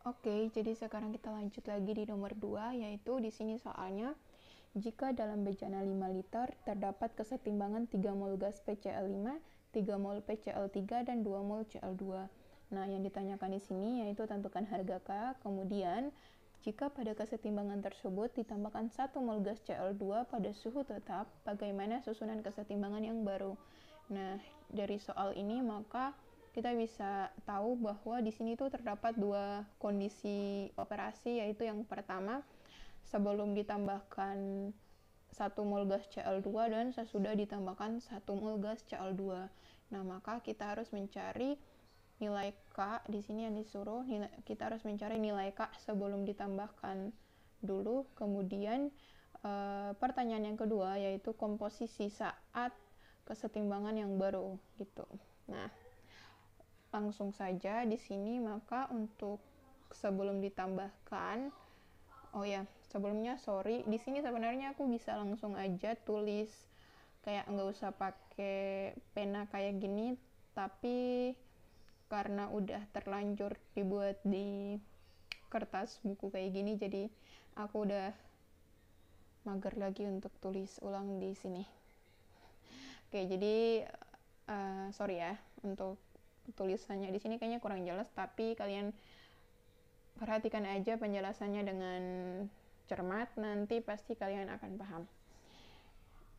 Oke, jadi sekarang kita lanjut lagi di nomor 2, yaitu di sini soalnya jika dalam bejana 5 liter terdapat kesetimbangan 3 mol gas PCl5, 3 mol PCl3 dan 2 mol Cl2. Nah, yang ditanyakan di sini yaitu tentukan harga K, kemudian jika pada kesetimbangan tersebut ditambahkan 1 mol gas Cl2 pada suhu tetap, bagaimana susunan kesetimbangan yang baru? Nah, dari soal ini maka kita bisa tahu bahwa di sini tuh terdapat dua kondisi operasi, yaitu yang pertama sebelum ditambahkan 1 mol gas Cl2 dan sesudah ditambahkan 1 mol gas Cl2. Nah, maka kita harus mencari nilai K di sini yang disuruh. Kita harus mencari nilai K sebelum ditambahkan dulu. Kemudian pertanyaan yang kedua yaitu komposisi saat kesetimbangan yang baru gitu. Nah, langsung saja di sini maka untuk sebelum ditambahkan, sebelumnya di sini sebenarnya aku bisa langsung aja tulis kayak nggak usah pakai pena kayak gini, tapi karena udah terlanjur dibuat di kertas buku kayak gini, jadi aku udah mager lagi untuk tulis ulang di sini. Oke, jadi sorry ya untuk tulisannya di sini kayaknya kurang jelas, tapi kalian perhatikan aja penjelasannya dengan cermat, nanti pasti kalian akan paham.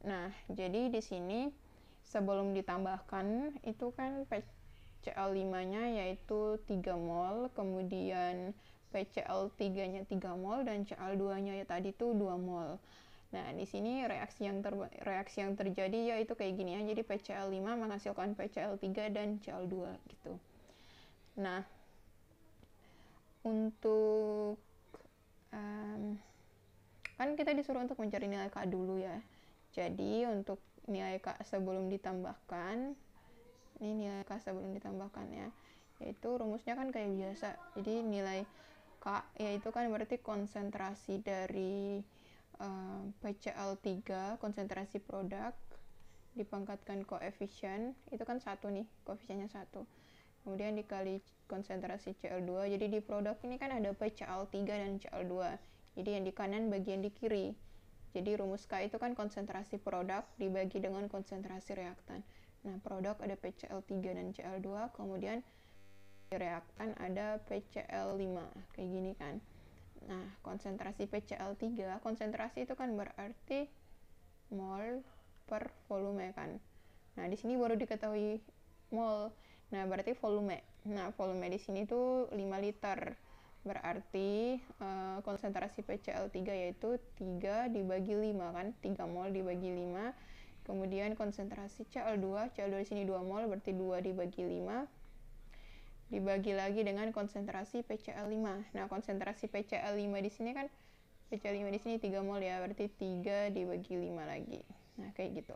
Nah, jadi di sini sebelum ditambahkan itu kan PCl5-nya yaitu 3 mol, kemudian PCl3-nya 3 mol dan Cl2-nya ya tadi tuh 2 mol. Nah, di sini reaksi yang terjadi yaitu kayak gini ya. Jadi PCl5 menghasilkan PCl3 dan Cl2 gitu. Nah, untuk kan kita disuruh untuk mencari nilai K dulu ya. Jadi untuk nilai K sebelum ditambahkan, ini nilai K sebelum ditambahkan ya, yaitu rumusnya kan kayak biasa. Jadi nilai K yaitu kan berarti konsentrasi dari PCl3, konsentrasi produk dipangkatkan koefisien, itu kan 1 nih, koefisiennya 1, kemudian dikali konsentrasi Cl2. Jadi di produk ini kan ada PCl3 dan Cl2, jadi yang di kanan bagi yang di kiri. Jadi rumus K itu kan konsentrasi produk dibagi dengan konsentrasi reaktan. Nah, produk ada PCl3 dan Cl2, kemudian di reaktan ada PCl5 kayak gini kan. Nah, konsentrasi PCl3, konsentrasi itu kan berarti mol per volume kan. Nah, di sini baru diketahui mol. Nah, berarti volume. Nah, volume di sini tuh 5 liter. Berarti konsentrasi PCl3 yaitu 3 dibagi 5 kan. 3 mol dibagi 5. Kemudian konsentrasi Cl2 di sini 2 mol, berarti 2 dibagi 5 dibagi lagi dengan konsentrasi PCl5. Nah, konsentrasi PCl5 di sini kan PCl5 di sini 3 mol ya, berarti 3 dibagi 5 lagi. Nah, kayak gitu.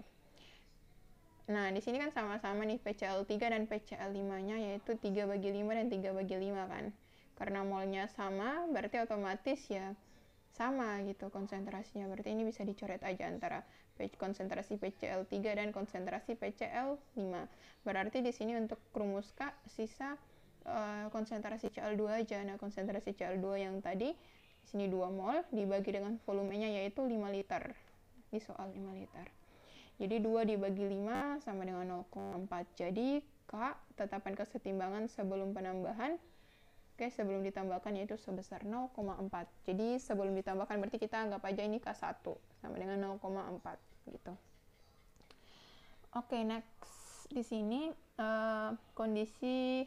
Nah, di sini kan sama-sama nih PCl3 dan PCl5-nya yaitu 3 bagi 5 dan 3 bagi 5 kan. Karena molnya sama, berarti otomatis ya sama gitu konsentrasinya. Berarti ini bisa dicoret aja antara konsentrasi PCl3 dan konsentrasi PCl5. Berarti di sini untuk rumus K sisa konsentrasi Cl2 aja. Nah, konsentrasi Cl2 yang tadi di sini 2 mol dibagi dengan volumenya yaitu 5 liter. Di soal 5 liter. Jadi 2 dibagi 5 sama dengan 0,4. Jadi K tetapan kesetimbangan sebelum penambahan, sebelum ditambahkan yaitu sebesar 0,4. Jadi sebelum ditambahkan berarti kita anggap aja ini K1 sama dengan 0,4 gitu. Oke, next di sini kondisi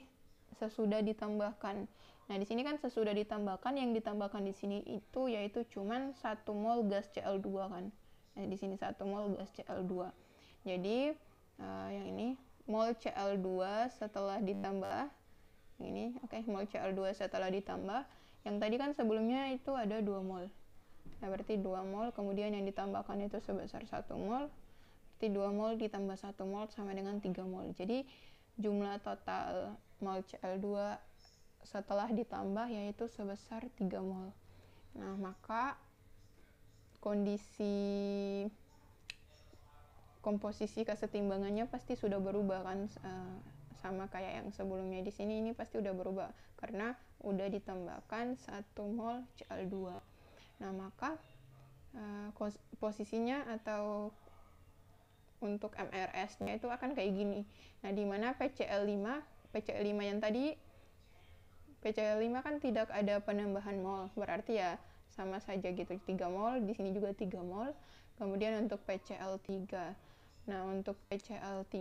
sesudah ditambahkan. Nah, di sini kan sesudah ditambahkan, yang ditambahkan di sini itu yaitu cuman 1 mol gas Cl2 kan. Nah, di sini 1 mol gas Cl2. Jadi yang ini mol Cl2 setelah ditambah ini, mol Cl2 setelah ditambah. Yang tadi kan sebelumnya itu ada 2 mol. Nah, berarti 2 mol, kemudian yang ditambahkan itu sebesar 1 mol. Berarti 2 mol ditambah 1 mol sama dengan 3 mol. Jadi jumlah total mol Cl2 setelah ditambah yaitu sebesar 3 mol. Nah, maka komposisi kesetimbangannya pasti sudah berubah kan sama kayak yang sebelumnya. Di sini ini pasti udah berubah karena udah ditambahkan 1 mol Cl2. Nah, maka posisinya atau untuk MRS-nya itu akan kayak gini. Nah, di mana PCl5 yang tadi, PCl5 kan tidak ada penambahan mol, berarti ya sama saja gitu, 3 mol, di sini juga 3 mol. Kemudian untuk PCl3. Nah, untuk PCl3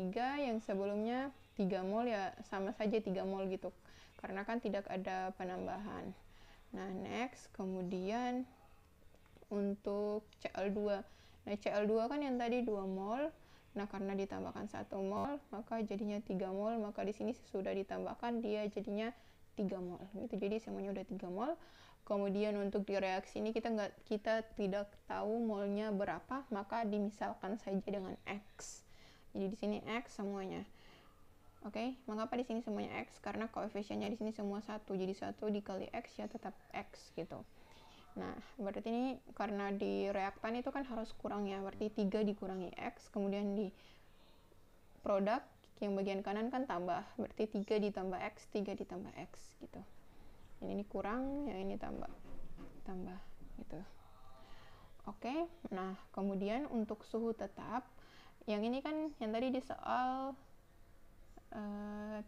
yang sebelumnya 3 mol ya sama saja 3 mol gitu, karena kan tidak ada penambahan. Nah, next, kemudian untuk Cl2. Nah, Cl2 kan yang tadi 2 mol. Nah, karena ditambahkan 1 mol, maka jadinya 3 mol. Maka di sini sudah ditambahkan, dia jadinya 3 mol. Gitu. Jadi semuanya udah 3 mol. Kemudian untuk di reaksi ini kita tidak tahu molnya berapa, maka dimisalkan saja dengan X. Jadi di sini X semuanya. Oke, mengapa di sini semuanya X? Karena koefisiennya di sini semua 1. Jadi 1 dikali X ya tetap X gitu. Nah, berarti ini karena di reaktan itu kan harus kurang ya, berarti 3 dikurangi X, kemudian di produk yang bagian kanan kan tambah, berarti 3 ditambah X, 3 ditambah X gitu. Ini kurang, yang ini tambah gitu. Oke, nah kemudian untuk suhu tetap, yang ini kan yang tadi di soal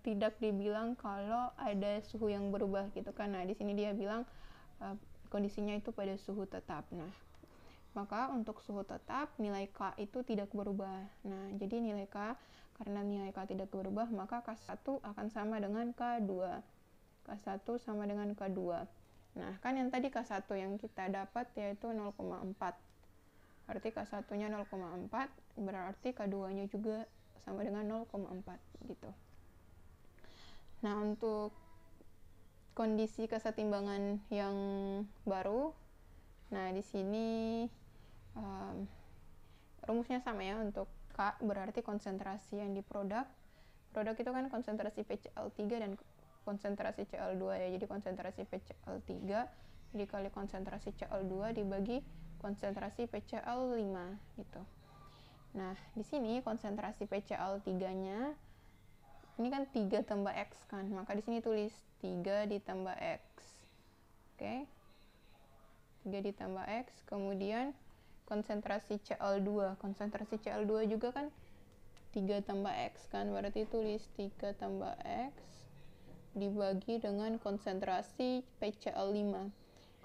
tidak dibilang kalau ada suhu yang berubah gitu kan. Nah, di sini dia bilang kondisinya itu pada suhu tetap. Nah, maka untuk suhu tetap nilai K itu tidak berubah. Nah, jadi nilai K, karena nilai K tidak berubah, maka K1 akan sama dengan K2. K1 sama dengan K2. Nah, kan yang tadi K1 yang kita dapat yaitu 0,4. Berarti K1-nya 0,4, berarti K2-nya juga sama dengan 0,4 gitu. Nah, untuk kondisi kesetimbangan yang baru, nah di sini rumusnya sama ya. Untuk K berarti konsentrasi yang di produk itu kan konsentrasi PCl3 dan konsentrasi Cl2 ya. Jadi konsentrasi PCl3 dikali konsentrasi Cl2 dibagi konsentrasi PCl5 gitu. Nah, di sini konsentrasi PCl3-nya ini kan 3 tambah X kan, maka di sini tulis 3 ditambah X. Oke. 3 ditambah X, kemudian konsentrasi Cl2. Konsentrasi Cl2 juga kan 3 tambah X kan, berarti tulis 3 tambah X dibagi dengan konsentrasi PCl5.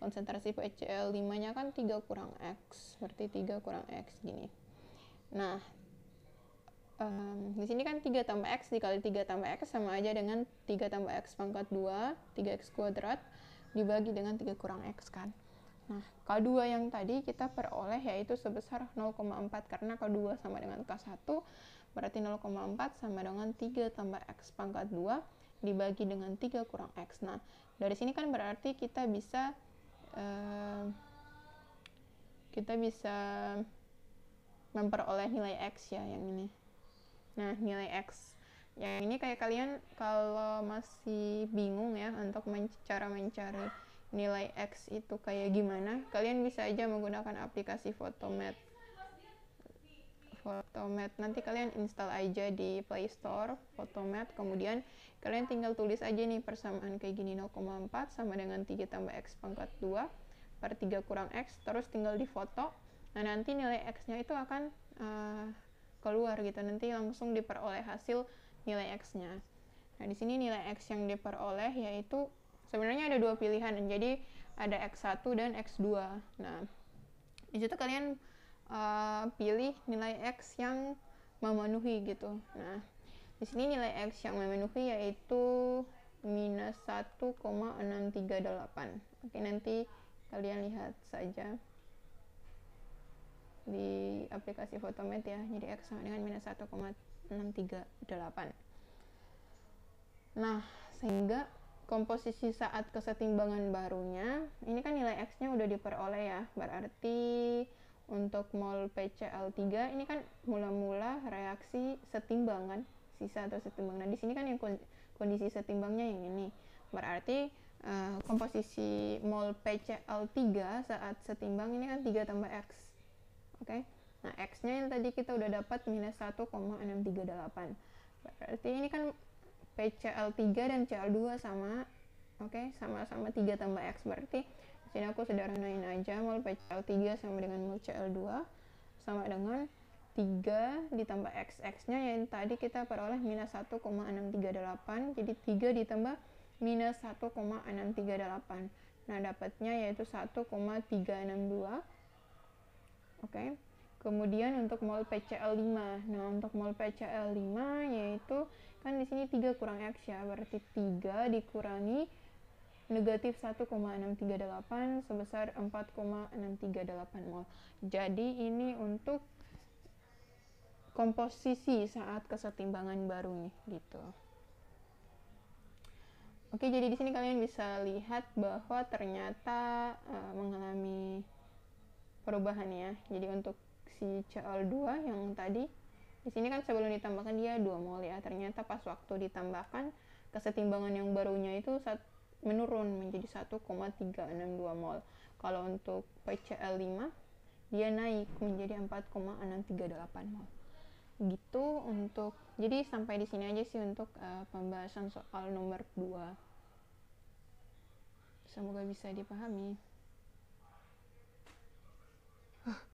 Konsentrasi PCl5-nya kan 3 kurang X, berarti 3 kurang X gini. Nah, di sini kan 3 tambah X dikali 3 tambah X sama aja dengan 3 tambah X pangkat 2, 3X kuadrat, dibagi dengan 3 kurang X kan. Nah, K2 yang tadi kita peroleh yaitu sebesar 0,4, karena K2 sama dengan K1, berarti 0,4 sama dengan 3 tambah X pangkat 2, dibagi dengan 3 kurang X. Nah, dari sini kan berarti kita bisa memperoleh nilai X ya, yang ini. Nah, nilai X yang ini kayak kalian kalau masih bingung ya untuk cara mencari nilai X itu kayak gimana, kalian bisa aja menggunakan aplikasi Photomath. Nanti kalian install aja di Play Store Photomath, kemudian kalian tinggal tulis aja nih persamaan kayak gini, 0,4 sama dengan 3 tambah X pangkat 2 per 3 kurang X, terus tinggal difoto. Nah, nanti nilai X-nya itu akan keluar gitu, nanti langsung diperoleh hasil nilai X-nya. Nah, di sini nilai X yang diperoleh yaitu sebenarnya ada 2 pilihan, jadi ada X1 dan X2. Nah, di situ kalian pilih nilai X yang memenuhi gitu. Nah, di sini nilai X yang memenuhi yaitu minus 1,638. Oke, nanti kalian lihat saja di aplikasi Photomath ya. Jadi X sama dengan minus 1,638. Nah, sehingga komposisi saat kesetimbangan barunya, ini kan nilai X-nya udah diperoleh ya. Berarti untuk mol PCl3 ini kan mula-mula reaksi setimbangan, sisa atau setimbang. Nah, di sini kan yang kondisi setimbangnya yang ini. Berarti komposisi mol PCl3 saat setimbang ini kan 3 tambah X. Oke. Nah, X-nya yang tadi kita udah dapat minus 1,638. Berarti ini kan PCl3 dan Cl2 sama. Oke, sama-sama 3 tambah X, berarti di sini aku sederhanain aja, mol PCl3 sama dengan mol Cl2 sama dengan 3 ditambah X. X-nya yang tadi kita peroleh minus 1,638, jadi 3 ditambah minus 1,638. Nah, dapatnya yaitu 1,362. Oke. Kemudian untuk mol PCl5. Nah, untuk mol PCl5 yaitu kan di sini 3 kurang X ya, berarti 3 dikurangi negatif 1,638 sebesar 4,638 mol. Jadi ini untuk komposisi saat kesetimbangan baru nih, gitu. Oke, jadi di sini kalian bisa lihat bahwa ternyata mengalami perubahan ya. Jadi untuk si Cl2 yang tadi di sini kan sebelum ditambahkan dia 2 mol ya. Ternyata pas waktu ditambahkan kesetimbangan yang barunya itu menurun menjadi 1,362 mol. Kalau untuk PCl5 dia naik menjadi 4,638 mol. Gitu untuk, jadi sampai di sini aja sih untuk pembahasan soal nomor 2. Semoga bisa dipahami.